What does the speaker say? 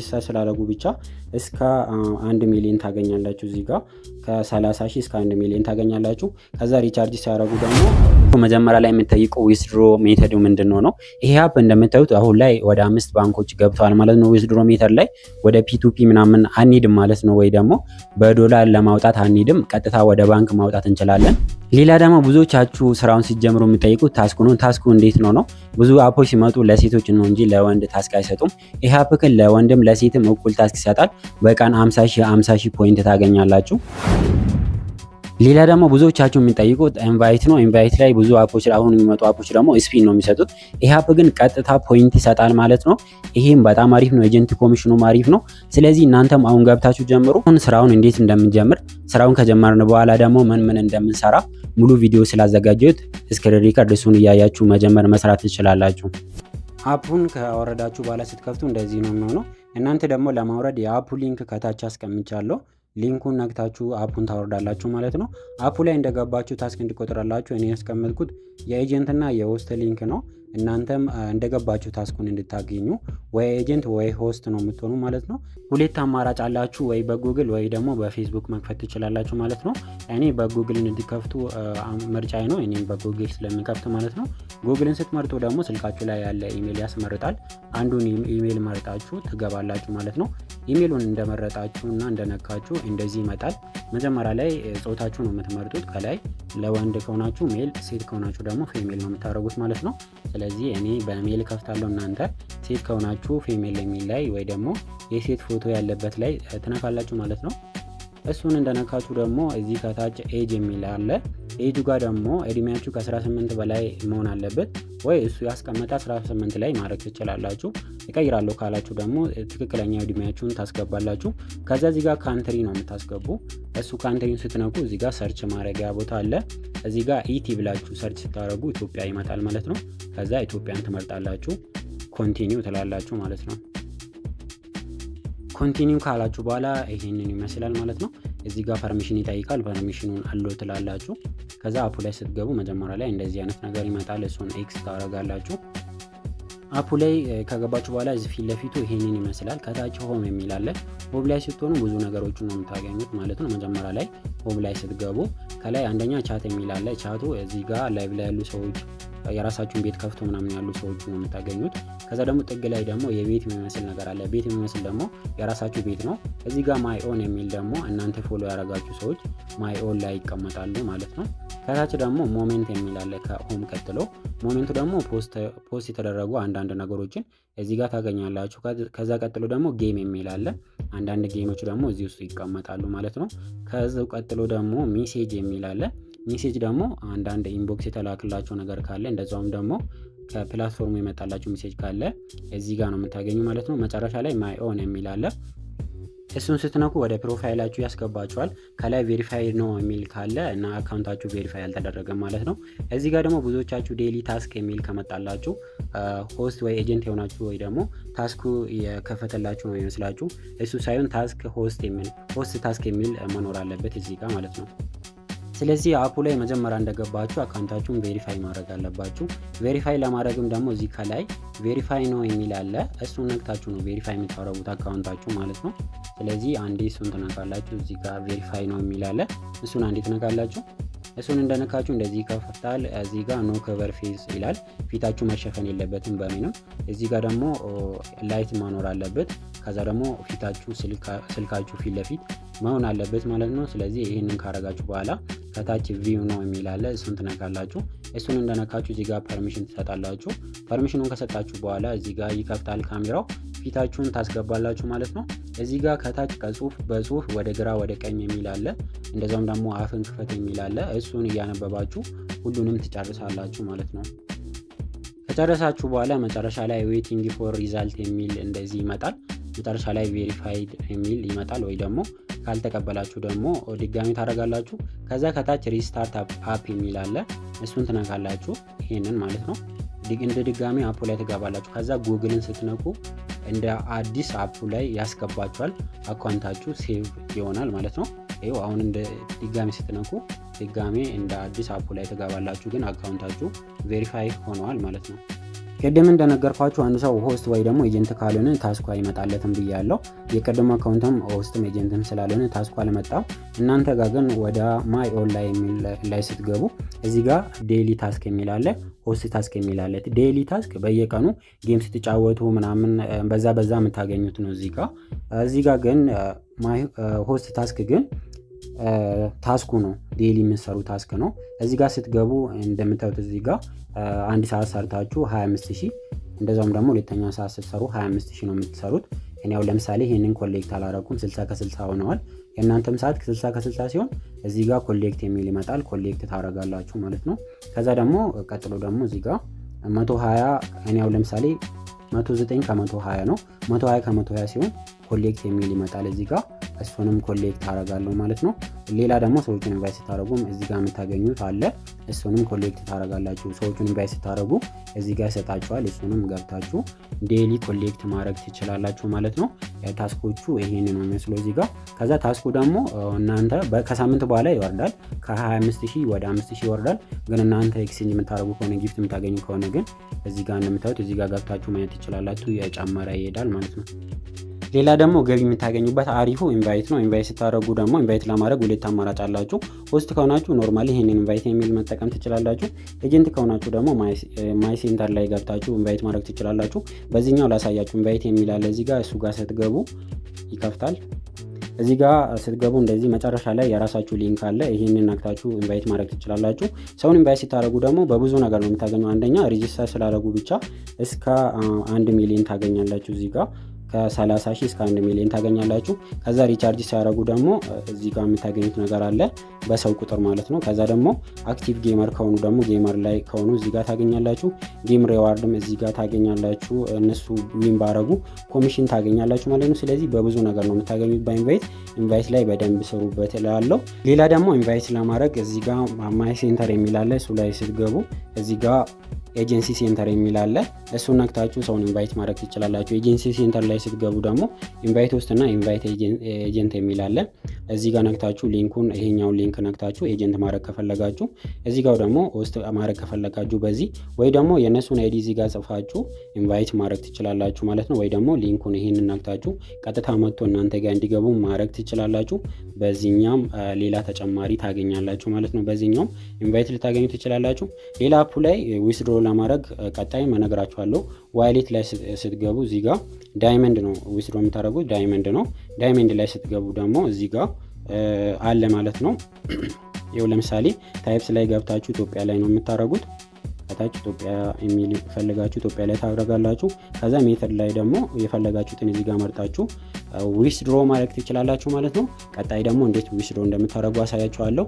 ስላደረጉ ብቻ እስከ 1 ሚሊዮን ታገኛላችሁ። እዚህ ጋር ከ30 ሺህ እስከ 1 ሚሊዮን ታገኛላችሁ። ከዛ ሪቻርጅ ሲያደርጉ ደግሞ መጀመሪያ ላይ የምትጠይቀው ዊዝድሮ ሜተዱ ምንድነው ነው። ይሄ አፕ እንደምታዩት አሁን ላይ ወደ 5 ባንኮች ገብተዋል ማለት ነው። ዊዝድሮ ሜተድ ላይ ወደ ፒቱፒ ምናምን አንሂድም ማለት ነው። ወይ ደግሞ በዶላር ለማውጣት አንሂድም፣ ቀጥታ ወደ ባንክ ማውጣት እንችላለን። ሌላ ደግሞ ብዙዎቻችሁ ስራውን ሲጀምሩ የሚጠይቁት ታስኩ ነው። ታስኩ እንዴት ነው? ብዙ አፖች ሲመጡ ለሴቶች ነው እንጂ ለወንድ ታስክ አይሰጡም። ይሄ አፕ ግን ለወንድም ለሴትም እኩል ታስክ ይሰጣል። በቀን 50 ሺህ ፖይንት ታገኛላችሁ። ሌላ ደግሞ ብዙዎቻችሁ የሚጠይቁት ኢንቫይት ነው። ኢንቫይት ላይ ብዙ አፖች አሁን የሚመጡ አፖች ደግሞ ስፒን ነው የሚሰጡት። ይሄ አፕ ግን ቀጥታ ፖይንት ይሰጣል ማለት ነው። ይሄም በጣም አሪፍ ነው። ኤጀንት ኮሚሽኑም አሪፍ ነው። ስለዚህ እናንተም አሁን ገብታችሁ ጀምሩ። ስራውን እንዴት እንደምንጀምር ስራውን ከጀመርን በኋላ ደግሞ ምን እንደምንሰራ ሙሉ ቪዲዮ ስላዘጋጀሁት ስክሪን ሪከርድ እሱን እያያችሁ መጀመር መስራት ትችላላችሁ። አፑን ካወረዳችሁ በኋላ ስትከፍቱ እንደዚህ ነው የሚሆነው። እናንተ ደግሞ ለማውረድ የአፑ ሊንክ ከታች አስቀምጫለሁ። ሊንኩን ነክታችሁ አፑን ታወርዳላችሁ ማለት ነው። አፑ ላይ እንደገባችሁ ታስክ እንዲቆጥራላችሁ እኔ ያስቀመጥኩት የኤጀንትና የሆስት ሊንክ ነው። እናንተም እንደገባችሁ ታስኩን እንድታገኙ ወይ ኤጀንት ወይ ሆስት ነው የምትሆኑ ማለት ነው። ሁለት አማራጭ አላችሁ፣ ወይ በጉግል ወይ ደግሞ በፌስቡክ መክፈት ትችላላችሁ ማለት ነው። እኔ በጉግል እንድትከፍቱ ምርጫዬ ነው። እኔም በጉግል ስለምከፍት ማለት ነው። ጉግልን ስትመርጡ ደግሞ ስልካችሁ ላይ ያለ ኢሜል ያስመርጣል። አንዱን ኢሜል መርጣችሁ ትገባላችሁ ማለት ነው። ኢሜሉን እንደመረጣችሁና እንደነካችሁ እንደዚህ ይመጣል። መጀመሪያ ላይ ጾታችሁ ነው የምትመርጡት። ከላይ ለወንድ ከሆናችሁ ሜል፣ ሴት ከሆናችሁ ደግሞ ፌሜል ነው የምታደርጉት ማለት ነው። ስለዚህ እኔ በሜል ከፍታለሁ። እናንተ ሴት ከሆናችሁ ፌሜል የሚል ላይ ወይ ደግሞ የሴት ፎቶ ያለበት ላይ ትነካላችሁ ማለት ነው። እሱን እንደነካችሁ ደግሞ እዚህ ከታች ኤጅ የሚል አለ። ኤጁ ጋር ደግሞ እድሜያችሁ ከ18 በላይ መሆን አለበት፣ ወይ እሱ ያስቀመጠ 18 ላይ ማድረግ ትችላላችሁ። እቀይራለሁ ካላችሁ ደግሞ ትክክለኛ እድሜያችሁን ታስገባላችሁ። ከዛ እዚህ ጋር ካንትሪ ነው የምታስገቡ። እሱ ካንትሪን ስትነኩ እዚህ ጋር ሰርች ማድረጊያ ቦታ አለ። እዚህ ጋር ኢቲ ብላችሁ ሰርች ስታደርጉ ኢትዮጵያ ይመጣል ማለት ነው። ከዛ ኢትዮጵያን ትመርጣላችሁ፣ ኮንቲኒው ትላላችሁ ማለት ነው። ኮንቲኒው ካላችሁ በኋላ ይሄንን ይመስላል ማለት ነው። እዚህ ጋር ፐርሚሽን ይጠይቃል። ፐርሚሽኑን አሎ ትላላችሁ። ከዛ አፑ ላይ ስትገቡ መጀመሪያ ላይ እንደዚህ አይነት ነገር ይመጣል። እሱን ኤክስ ታደርጋላችሁ። አፑ ላይ ከገባችሁ በኋላ እዚህ ፊት ለፊቱ ይሄንን ይመስላል። ከታች ሆም የሚል አለ። ሆም ላይ ስትሆኑ ብዙ ነገሮችን ነው የምታገኙት ማለት ነው። መጀመሪያ ላይ ሆም ላይ ስትገቡ ከላይ አንደኛ ቻት የሚል አለ። ቻቱ እዚህ ጋር ላይቭ ላይ ያሉ ሰዎች የራሳችሁን ቤት ከፍቶ ምናምን ያሉ ሰዎች ነው የምታገኙት። ከዛ ደግሞ ጥግ ላይ ደግሞ የቤት የሚመስል ነገር አለ። ቤት የሚመስል ደግሞ የራሳችሁ ቤት ነው። እዚህ ጋር ማይ ኦን የሚል ደግሞ እናንተ ፎሎ ያደረጋችሁ ሰዎች ማይ ኦን ላይ ይቀመጣሉ ማለት ነው። ከታች ደግሞ ሞሜንት የሚል አለ ከሆም ቀጥሎ። ሞሜንቱ ደግሞ ፖስት የተደረጉ አንዳንድ ነገሮችን እዚህ ጋር ታገኛላችሁ። ከዛ ቀጥሎ ደግሞ ጌም የሚል አለ። አንዳንድ ጌሞች ደግሞ እዚህ ውስጥ ይቀመጣሉ ማለት ነው። ከዛው ቀጥሎ ደግሞ ሜሴጅ የሚል አለ። ሜሴጅ ደግሞ አንዳንድ ኢንቦክስ የተላክላቸው ነገር ካለ እንደዛውም ደግሞ ከፕላትፎርሙ የመጣላችሁ ሜሴጅ ካለ እዚህ ጋር ነው የምታገኙ ማለት ነው። መጨረሻ ላይ ማይ ኦን የሚል አለ። እሱን ስትነኩ ወደ ፕሮፋይላችሁ ያስገባችኋል። ከላይ ቬሪፋይ ነው የሚል ካለ እና አካውንታችሁ ቬሪፋይ አልተደረገም ማለት ነው። እዚህ ጋር ደግሞ ብዙዎቻችሁ ዴይሊ ታስክ የሚል ከመጣላችሁ ሆስት ወይ ኤጀንት የሆናችሁ ወይ ደግሞ ታስኩ የከፈተላችሁ ነው ይመስላችሁ። እሱ ሳይሆን ታስክ ሆስት ታስክ የሚል መኖር አለበት እዚህ ጋር ማለት ነው። ስለዚህ አፑ ላይ መጀመሪያ እንደገባችሁ አካውንታችሁን ቬሪፋይ ማድረግ አለባችሁ። ቬሪፋይ ለማድረግም ደግሞ እዚህ ከላይ ቬሪፋይ ነው የሚል አለ። እሱን ነክታችሁ ነው ቬሪፋይ የምታደርጉት አካውንታችሁ ማለት ነው። ስለዚህ አንዴ እሱን ትነካላችሁ። እዚህ ጋር ቬሪፋይ ነው የሚል አለ። እሱን አንዴ ትነካላችሁ። እሱን እንደነካችሁ እንደዚህ ይከፍታል። እዚህ ጋር ኖ ከቨር ፌስ ይላል። ፊታችሁ መሸፈን የለበትም በምንም። እዚህ ጋር ደግሞ ላይት ማኖር አለበት። ከዛ ደግሞ ፊታችሁ ስልካችሁ ፊት ለፊት መሆን አለበት ማለት ነው። ስለዚህ ይሄንን ካረጋችሁ በኋላ ከታች ቪው ነው የሚል አለ። እሱን ትነካላችሁ። እሱን እንደነካችሁ እዚህ ጋር ፐርሚሽን ትሰጣላችሁ። ፐርሚሽኑን ከሰጣችሁ በኋላ እዚህ ጋር ይከፍታል ካሜራው። ፊታችሁን ታስገባላችሁ ማለት ነው። እዚህ ጋር ከታች በጽሁፍ ወደ ግራ ወደ ቀኝ የሚል አለ። እንደዛውም ደግሞ አፍን ክፈት የሚል አለ። እሱን እያነበባችሁ ሁሉንም ትጨርሳላችሁ ማለት ነው። ከጨረሳችሁ በኋላ መጨረሻ ላይ ዌቲንግ ፎር ሪዛልት የሚል እንደዚህ ይመጣል። መጨረሻ ላይ ቬሪፋይድ የሚል ይመጣል። ወይ ደግሞ ካልተቀበላችሁ ደግሞ ድጋሚ ታደርጋላችሁ። ከዛ ከታች ሪስታርት አፕ የሚል አለ። እሱን ትነካላችሁ። ይሄንን ማለት ነው። እንደ ድጋሚ አፑ ላይ ትገባላችሁ። ከዛ ጉግልን ስትነኩ እንደ አዲስ አፑ ላይ ያስገባችኋል። አካውንታችሁ ሴቭ ይሆናል ማለት ነው። ይኸው አሁን እንደ ድጋሚ ስትነኩ ድጋሚ እንደ አዲስ አፑ ላይ ትገባላችሁ። ግን አካውንታችሁ ቬሪፋይ ሆነዋል ማለት ነው። ቅድም እንደነገርኳችሁ አንድ ሰው ሆስት ወይ ደግሞ ኤጀንት ካልሆነ ታስኩ አይመጣለትም ብያለሁ። የቅድሞ አካውንትም ሆስትም ኤጀንትም ስላልሆነ ታስኩ አልመጣም። እናንተ ጋር ግን ወደ ማይ ኦንላይን ላይ ስትገቡ እዚህ ጋር ዴይሊ ታስክ የሚል አለ፣ ሆስት ታስክ የሚል አለ። ዴይሊ ታስክ በየቀኑ ጌም ስትጫወቱ ምናምን በዛ የምታገኙት ነው። እዚህ ጋር ግን ማይ ሆስት ታስክ ግን ታስኩ ነው፣ ዴይሊ የምትሰሩ ታስክ ነው። እዚህ ጋር ስትገቡ እንደምታዩት እዚህ ጋር አንድ ሰዓት ሰርታችሁ 25000፣ እንደዛውም ደግሞ ሁለተኛ ሰዓት ስትሰሩ 25000 ነው የምትሰሩት። እኔ ያው ለምሳሌ ይሄንን ኮሌክት አላረኩም፣ 60 ከ60 ሆነዋል። የእናንተም ሰዓት 60 ከ60 ሲሆን እዚህ ጋር ኮሌክት የሚል ይመጣል፣ ኮሌክት ታረጋላችሁ ማለት ነው። ከዛ ደግሞ ቀጥሎ ደግሞ እዚህ ጋር 120፣ እኔ ያው ለምሳሌ 109 ከ120 ነው። 120 ከ120 ሲሆን ኮሌክት የሚል ይመጣል እዚህ ጋር፣ እሱንም ኮሌክት አረጋለሁ ማለት ነው። ሌላ ደግሞ ሰዎችን ኢንቫይት ስታረጉም እዚህ ጋር የምታገኙት አለ፣ እሱንም ኮሌክት ታረጋላችሁ። ሰዎችን ኢንቫይት ስታረጉ እዚህ ጋር ይሰጣችኋል፣ እሱንም ገብታችሁ ዴይሊ ኮሌክት ማድረግ ትችላላችሁ ማለት ነው። ታስኮቹ ይሄን ነው የሚመስለው እዚህ ጋር። ከዛ ታስኩ ደግሞ እናንተ ከሳምንት በኋላ ይወርዳል፣ ከ25000 ወደ 5000 ይወርዳል። ግን እናንተ ኤክስቼንጅ የምታረጉ ከሆነ ጊፍት የምታገኙ ከሆነ ግን እዚህ ጋር እንደምታዩት እዚህ ጋር ገብታችሁ ማየት ትችላላችሁ፣ የጨመረ ይሄዳል ማለት ነው። ሌላ ደግሞ ገቢ የምታገኙበት አሪፉ ኢንቫይት ነው። ኢንቫይት ስታደርጉ ደግሞ ኢንቫይት ለማድረግ ሁለት አማራጭ አላችሁ። ሆስት ከሆናችሁ ኖርማሊ ይሄንን ኢንቫይት የሚል መጠቀም ትችላላችሁ። ኤጀንት ከሆናችሁ ደግሞ ማይ ሴንተር ላይ ገብታችሁ ኢንቫይት ማድረግ ትችላላችሁ። በዚህኛው ላሳያችሁ። ኢንቫይት የሚል አለ እዚህ ጋር፣ እሱ ጋር ስትገቡ ይከፍታል። እዚህ ጋር ስትገቡ እንደዚህ መጨረሻ ላይ የራሳችሁ ሊንክ አለ። ይሄንን ነክታችሁ ኢንቫይት ማድረግ ትችላላችሁ። ሰውን ኢንቫይት ስታደርጉ ደግሞ በብዙ ነገር ነው የምታገኙ። አንደኛ ሬጂስተር ስላደረጉ ብቻ እስከ 1 ሚሊዮን ታገኛላችሁ እዚህ ጋር ከ30,000 እስከ 1 ሚሊዮን ታገኛላችሁ። ከዛ ሪቻርጅ ሲያደርጉ ደግሞ እዚህ ጋር የምታገኙት ነገር አለ በሰው ቁጥር ማለት ነው። ከዛ ደግሞ አክቲቭ ጌመር ከሆኑ ደግሞ ጌመር ላይ ከሆኑ እዚህ ጋር ታገኛላችሁ። ጌም ሪዋርድም እዚህ ጋር ታገኛላችሁ። እነሱ ዊን ባረጉ ኮሚሽን ታገኛላችሁ ማለት ነው። ስለዚህ በብዙ ነገር ነው የምታገኙት በኢንቫይት ላይ በደንብ ስሩበት እላለሁ። ሌላ ደግሞ ኢንቫይት ለማድረግ እዚህ ጋር ማይ ሴንተር የሚል አለ። እሱ ላይ ስትገቡ እዚህ ጋር ኤጀንሲ ሴንተር የሚል አለ። እሱን ነክታችሁ ሰውን ኢንቫይት ማድረግ ትችላላችሁ። ኤጀንሲ ሴንተር ላይ ስትገቡ ደግሞ ኢንቫይት ሆስት እና ኢንቫይት ኤጀንት የሚል አለ። እዚህ ጋር ነክታችሁ ሊንኩን ይሄኛውን ሊንክ ነክታችሁ ኤጀንት ማድረግ ከፈለጋችሁ፣ እዚህ ጋር ደግሞ ሆስት ማድረግ ከፈለጋችሁ በዚህ ወይ ደግሞ የእነሱን አይዲ እዚህ ጋር ጽፋችሁ ኢንቫይት ማድረግ ትችላላችሁ ማለት ነው። ወይ ደግሞ ሊንኩን ይሄንን ነክታችሁ ቀጥታ መጥቶ እናንተ ጋር እንዲገቡ ማድረግ ትችላላችሁ። በዚህኛም ሌላ ተጨማሪ ታገኛላችሁ ማለት ነው። በዚህኛውም ኢንቫይት ልታገኙ ትችላላችሁ። ሌላ አፑ ላይ ዊዝድሮ ለማድረግ ቀጣይ መነግራችኋለሁ። ዋሌት ላይ ስትገቡ እዚህ ጋር ዳይመንድ ነው ዊዝድሮ የምታደርጉት፣ ዳይመንድ ነው። ዳይመንድ ላይ ስትገቡ ደግሞ እዚህ ጋር አለ ማለት ነው። ይኸው ለምሳሌ ታይፕስ ላይ ገብታችሁ ኢትዮጵያ ላይ ነው የምታደርጉት። ከታች ኢትዮጵያ የሚል ፈልጋችሁ ኢትዮጵያ ላይ ታደርጋላችሁ። ከዛ ሜተድ ላይ ደግሞ የፈለጋችሁትን እዚህ ጋር መርጣችሁ ዊዝድሮ ማድረግ ትችላላችሁ ማለት ነው። ቀጣይ ደግሞ እንዴት ዊዝድሮ እንደምታደርጉ አሳያችኋለሁ።